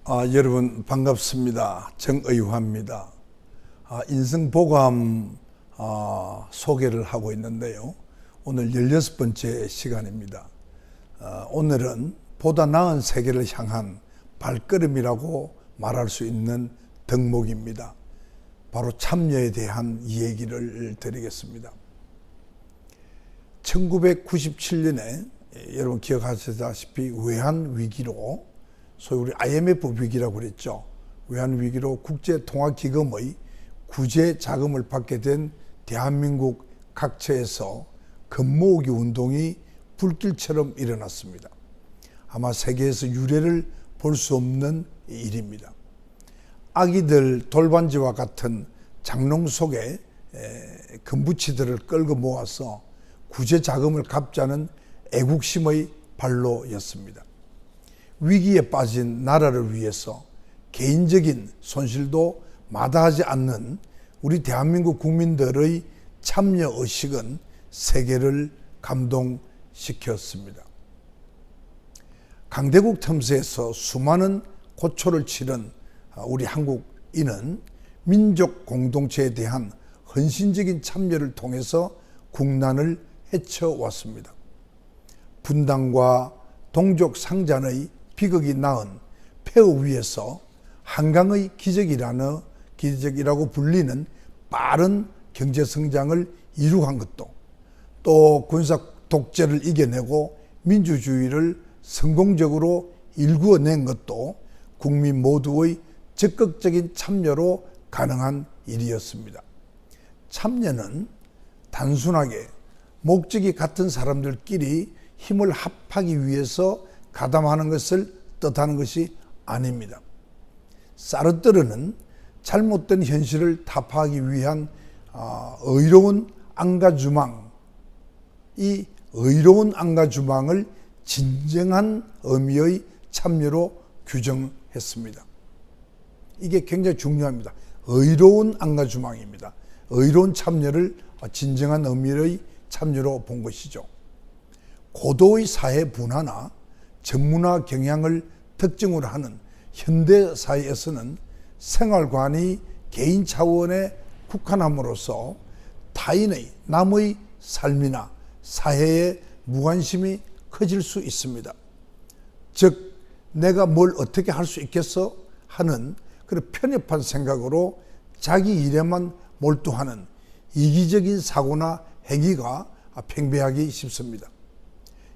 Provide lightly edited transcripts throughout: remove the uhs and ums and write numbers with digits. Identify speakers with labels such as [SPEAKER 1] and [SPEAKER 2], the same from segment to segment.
[SPEAKER 1] 여러분 반갑습니다. 정의화입니다. 인생보감 소개를 하고 있는데요. 오늘 16번째 시간입니다. 오늘은 보다 나은 세계를 향한 발걸음이라고 말할 수 있는 덕목입니다. 바로 참여에 대한 이야기를 드리겠습니다. 1997년에 여러분 기억하시다시피 외환위기로 소위 우리 IMF 위기라고 그랬죠. 외환위기로 국제통화기금의 구제 자금을 받게 된 대한민국 각처에서 금모으기 운동이 불길처럼 일어났습니다. 아마 세계에서 유례를 볼 수 없는 일입니다. 아기들 돌반지와 같은 장롱 속에 금부치들을 끌고 모아서 구제 자금을 갚자는 애국심의 발로였습니다. 위기에 빠진 나라를 위해서 개인적인 손실도 마다하지 않는 우리 대한민국 국민들의 참여의식은 세계를 감동시켰습니다. 강대국 틈새에서 수많은 고초를 치른 우리 한국인은 민족 공동체에 대한 헌신적인 참여를 통해서 국난을 헤쳐왔습니다. 분당과 동족 상잔의 비극이 낳은 폐허 위에서 한강의 기적이라고 불리는 빠른 경제성장을 이루한 것도, 또 군사 독재를 이겨내고 민주주의를 성공적으로 일구어낸 것도 국민 모두의 적극적인 참여로 가능한 일이었습니다. 참여는 단순하게 목적이 같은 사람들끼리 힘을 합하기 위해서 가담하는 것을 뜻하는 것이 아닙니다. 사르트르는 잘못된 현실을 타파하기 위한 의로운 앙가주망, 이 의로운 앙가주망을 진정한 의미의 참여로 규정했습니다. 이게 굉장히 중요합니다. 의로운 앙가주망입니다. 의로운 참여를 진정한 의미의 참여로 본 것이죠. 고도의 사회 분화나 전문화 경향을 특징으로 하는 현대 사회에서는 생활관이 개인 차원에 국한함으로써 타인의 남의 삶이나 사회에 무관심이 커질 수 있습니다. 즉 내가 뭘 어떻게 할 수 있겠어 하는 그런 편협한 생각으로 자기 일에만 몰두하는 이기적인 사고나 행위가 팽배하기 쉽습니다.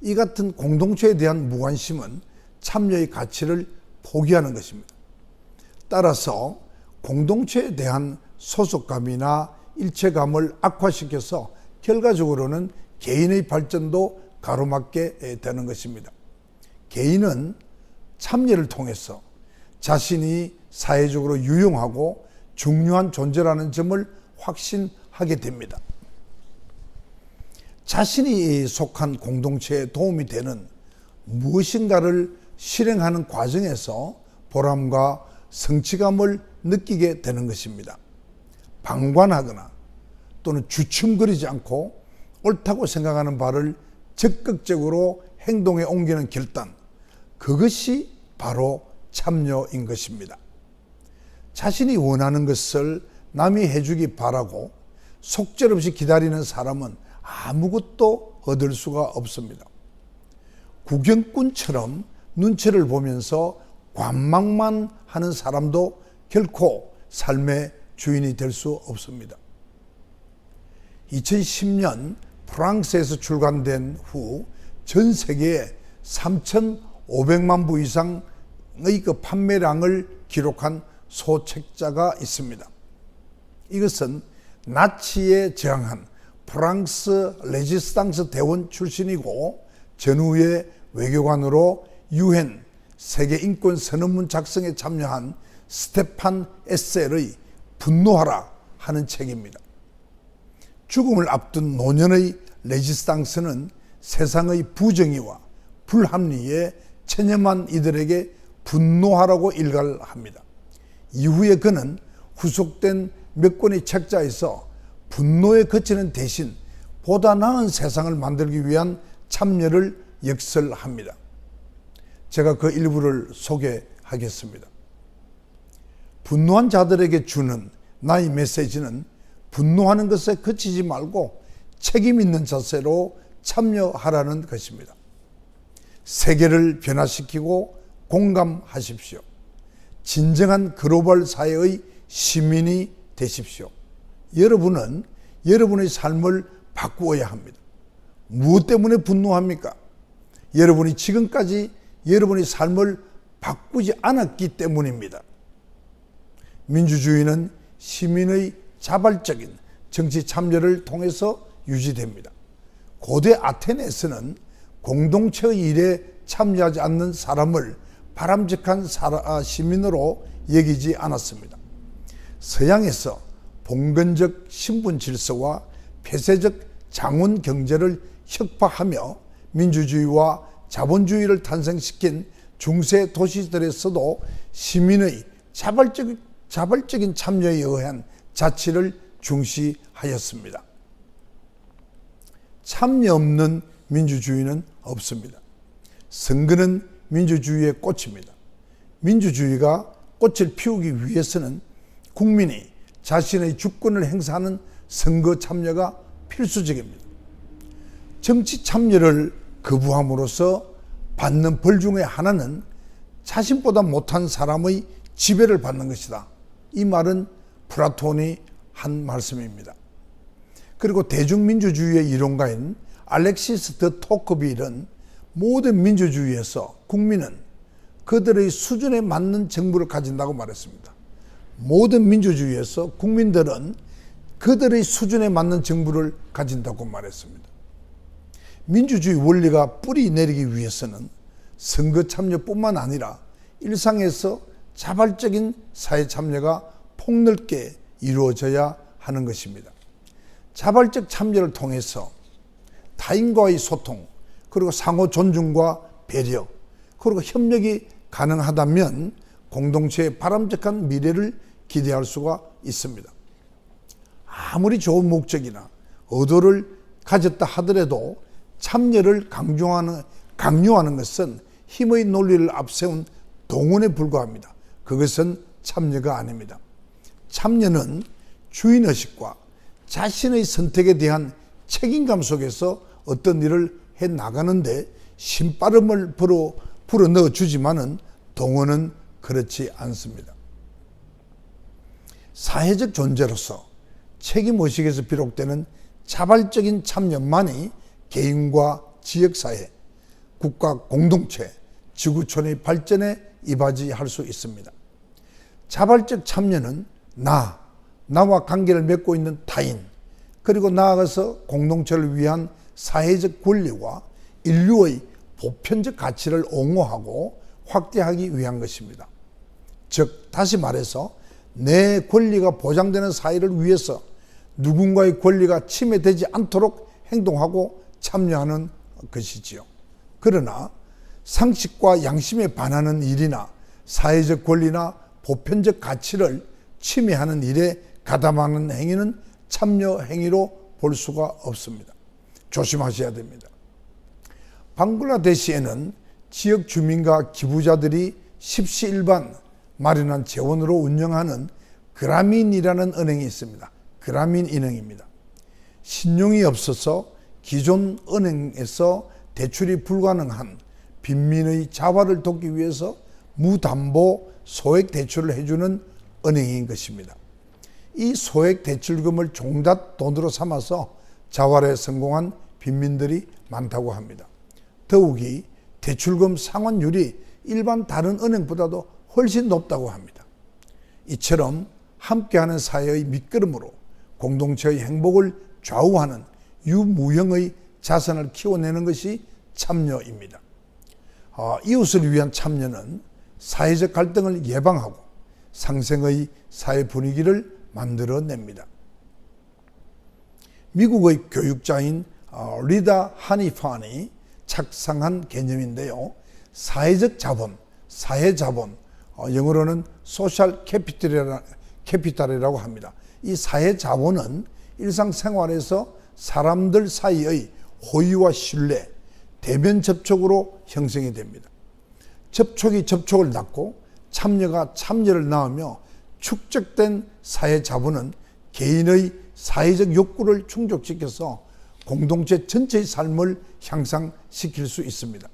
[SPEAKER 1] 이 같은 공동체에 대한 무관심은 참여의 가치를 포기하는 것입니다. 따라서 공동체에 대한 소속감이나 일체감을 악화시켜서 결과적으로는 개인의 발전도 가로막게 되는 것입니다. 개인은 참여를 통해서 자신이 사회적으로 유용하고 중요한 존재라는 점을 확신하게 됩니다. 자신이 속한 공동체에 도움이 되는 무엇인가를 실행하는 과정에서 보람과 성취감을 느끼게 되는 것입니다. 방관하거나 또는 주춤거리지 않고 옳다고 생각하는 바를 적극적으로 행동에 옮기는 결단, 그것이 바로 참여인 것입니다. 자신이 원하는 것을 남이 해주기 바라고 속절없이 기다리는 사람은 아무것도 얻을 수가 없습니다. 구경꾼처럼 눈치를 보면서 관망만 하는 사람도 결코 삶의 주인이 될 수 없습니다. 2010년 프랑스에서 출간된 후 전 세계에 3,500만 부 이상의 그 판매량을 기록한 소책자가 있습니다. 이것은 나치에 저항한 프랑스 레지스탕스 대원 출신이고 전후의 외교관으로 유엔 세계인권선언문 작성에 참여한 스테판 에셀의 분노하라 하는 책입니다. 죽음을 앞둔 노년의 레지스탕스는 세상의 부정의와 불합리에 체념한 이들에게 분노하라고 일갈합니다. 이후에 그는 후속된 몇 권의 책자에서 분노에 그치는 대신 보다 나은 세상을 만들기 위한 참여를 역설합니다. 제가 그 일부를 소개하겠습니다. 분노한 자들에게 주는 나의 메시지는 분노하는 것에 그치지 말고 책임 있는 자세로 참여하라는 것입니다. 세계를 변화시키고 공감하십시오. 진정한 글로벌 사회의 시민이 되십시오. 여러분은 여러분의 삶을 바꾸어야 합니다. 무엇 때문에 분노합니까? 여러분이 지금까지 여러분의 삶을 바꾸지 않았기 때문입니다. 민주주의는 시민의 자발적인 정치 참여를 통해서 유지됩니다. 고대 아테네에서는 공동체의 일에 참여하지 않는 사람을 바람직한 시민으로 여기지 않았습니다. 서양에서 봉건적 신분 질서와 폐쇄적 장원 경제를 혁파하며 민주주의와 자본주의를 탄생시킨 중세 도시들에서도 시민의 자발적인 참여에 의한 자치를 중시하였습니다. 참여 없는 민주주의는 없습니다. 선거는 민주주의의 꽃입니다. 민주주의가 꽃을 피우기 위해서는 국민이 자신의 주권을 행사하는 선거 참여가 필수적입니다. 정치 참여를 거부함으로써 받는 벌 중에 하나는 자신보다 못한 사람의 지배를 받는 것이다. 이 말은 플라톤이 한 말씀입니다. 그리고 대중민주주의의 이론가인 알렉시스 더 토크빌은 모든 민주주의에서 국민은 그들의 수준에 맞는 정부를 가진다고 말했습니다. 모든 민주주의에서 국민들은 그들의 수준에 맞는 정부를 가진다고 말했습니다. 민주주의 원리가 뿌리 내리기 위해서는 선거 참여뿐만 아니라 일상에서 자발적인 사회 참여가 폭넓게 이루어져야 하는 것입니다. 자발적 참여를 통해서 타인과의 소통, 그리고 상호 존중과 배려, 그리고 협력이 가능하다면 공동체의 바람직한 미래를 기대할 수가 있습니다. 아무리 좋은 목적이나 의도를 가졌다 하더라도 참여를 강요하는 것은 힘의 논리를 앞세운 동원에 불과합니다. 그것은 참여가 아닙니다. 참여는 주인의식과 자신의 선택에 대한 책임감 속에서 어떤 일을 해 나가는데 신바람을 불어 넣어 주지만은 동원은 그렇지 않습니다. 사회적 존재로서 책임의식에서 비롯되는 자발적인 참여만이 개인과 지역사회, 국가 공동체, 지구촌의 발전에 이바지할 수 있습니다. 자발적 참여는 나와 관계를 맺고 있는 타인, 그리고 나아가서 공동체를 위한 사회적 권리와 인류의 보편적 가치를 옹호하고 확대하기 위한 것입니다. 즉, 다시 말해서 내 권리가 보장되는 사회를 위해서 누군가의 권리가 침해되지 않도록 행동하고 참여하는 것이지요. 그러나 상식과 양심에 반하는 일이나 사회적 권리나 보편적 가치를 침해하는 일에 가담하는 행위는 참여 행위로 볼 수가 없습니다. 조심하셔야 됩니다. 방글라데시에는 지역 주민과 기부자들이 십시일반 마련한 재원으로 운영하는 그라민이라는 은행이 있습니다. 그라민 은행입니다. 신용이 없어서 기존 은행에서 대출이 불가능한 빈민의 자활을 돕기 위해서 무담보 소액 대출을 해주는 은행인 것입니다. 이 소액 대출금을 종잣 돈으로 삼아서 자활에 성공한 빈민들이 많다고 합니다. 더욱이 대출금 상환율이 일반 다른 은행보다도 훨씬 높다고 합니다. 이처럼 함께하는 사회의 밑거름으로 공동체의 행복을 좌우하는 유무형의 자산을 키워내는 것이 참여입니다. 이웃을 위한 참여는 사회적 갈등을 예방하고 상생의 사회 분위기를 만들어냅니다. 미국의 교육자인 리다 하니판이 착상한 개념인데요. 사회적 자본, 사회자본, 영어로는 소셜 캐피탈이라고 합니다. 이 사회자본은 일상생활에서 사람들 사이의 호의와 신뢰, 대면 접촉으로 형성이 됩니다. 접촉이 접촉을 낳고 참여가 참여를 낳으며 축적된 사회 자본은 개인의 사회적 욕구를 충족시켜서 공동체 전체의 삶을 향상시킬 수 있습니다.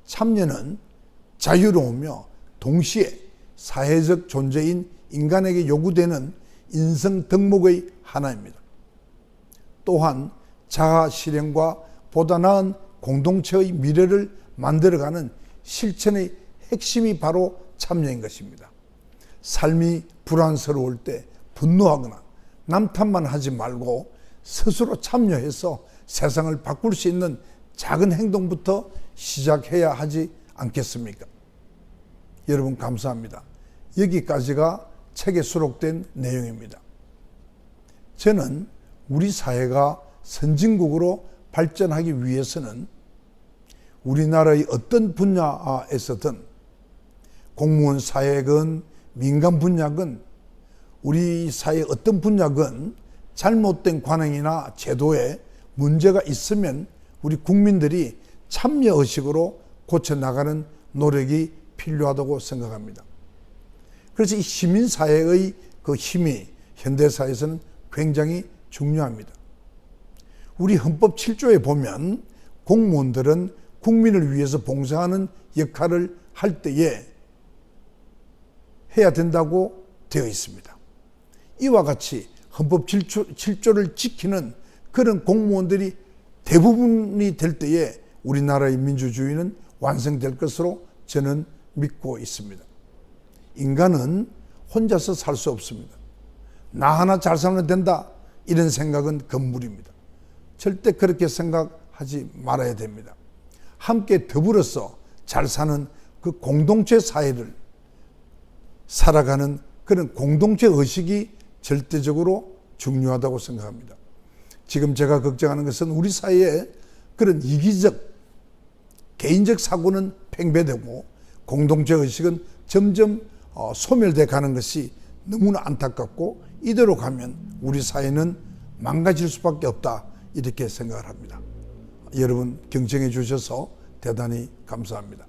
[SPEAKER 1] 참여는 자유로우며 동시에 사회적 존재인 인간에게 요구되는 인성 덕목의 하나입니다. 또한 자아 실현과 보다 나은 공동체의 미래를 만들어가는 실천의 핵심이 바로 참여인 것입니다. 삶이 불안스러울 때 분노하거나 남 탓만 하지 말고 스스로 참여해서 세상을 바꿀 수 있는 작은 행동부터 시작해야 하지 않겠습니까? 여러분 감사합니다. 여기까지가 책에 수록된 내용입니다. 저는 우리 사회가 선진국으로 발전하기 위해서는 우리나라의 어떤 분야에서든 공무원 사회건 민간 분야건 우리 사회의 어떤 분야건 잘못된 관행이나 제도에 문제가 있으면 우리 국민들이 참여의식으로 고쳐나가는 노력이 필요하다고 생각합니다. 그래서 이 시민사회의 그 힘이 현대사회에서는 굉장히 중요합니다. 우리 헌법 7조에 보면 공무원들은 국민을 위해서 봉사하는 역할을 할 때에 해야 된다고 되어 있습니다. 이와 같이 헌법 7조를 지키는 그런 공무원들이 대부분이 될 때에 우리나라의 민주주의는 완성될 것으로 저는 믿고 있습니다. 인간은 혼자서 살 수 없습니다. 나 하나 잘 살면 된다 이런 생각은 금물입니다. 절대 그렇게 생각하지 말아야 됩니다. 함께 더불어서 잘 사는 그 공동체 사회를 살아가는 그런 공동체 의식이 절대적으로 중요하다고 생각합니다. 지금 제가 걱정하는 것은 우리 사회에 그런 이기적, 개인적 사고는 팽배되고 공동체 의식은 점점 소멸돼 가는 것이 너무나 안타깝고 이대로 가면 우리 사회는 망가질 수밖에 없다 이렇게 생각을 합니다. 여러분 경청해 주셔서 대단히 감사합니다.